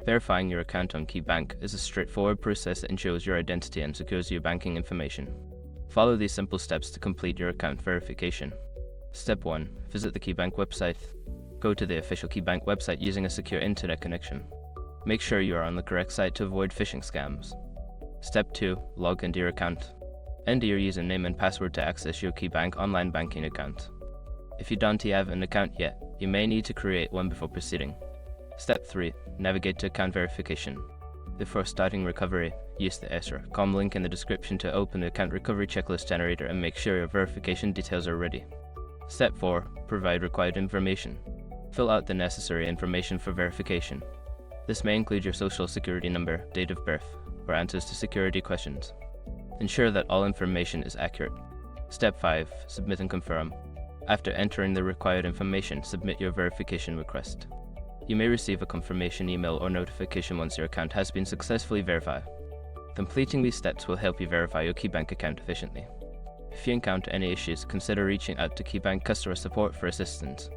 Verifying your account on KeyBank is a straightforward process that ensures your identity and secures your banking information. Follow these simple steps to complete your account verification. Step 1. Visit the KeyBank website. Go to the official KeyBank website using a secure internet connection. Make sure you are on the correct site to avoid phishing scams. Step 2. Log into your account. Enter your username and password to access your KeyBank online banking account. If you don't have an account yet, you may need to create one before proceeding. Step 3. Navigate to account verification. Before starting recovery, use the SR.com link in the description to open the account recovery checklist generator and make sure your verification details are ready. Step 4. Provide required information. Fill out the necessary information for verification. This may include your social security number, date of birth, or answers to security questions. Ensure that all information is accurate. Step 5. Submit and confirm. After entering the required information, submit your verification request. You may receive a confirmation email or notification once your account has been successfully verified. Completing these steps will help you verify your KeyBank account efficiently. If you encounter any issues, consider reaching out to KeyBank customer support for assistance.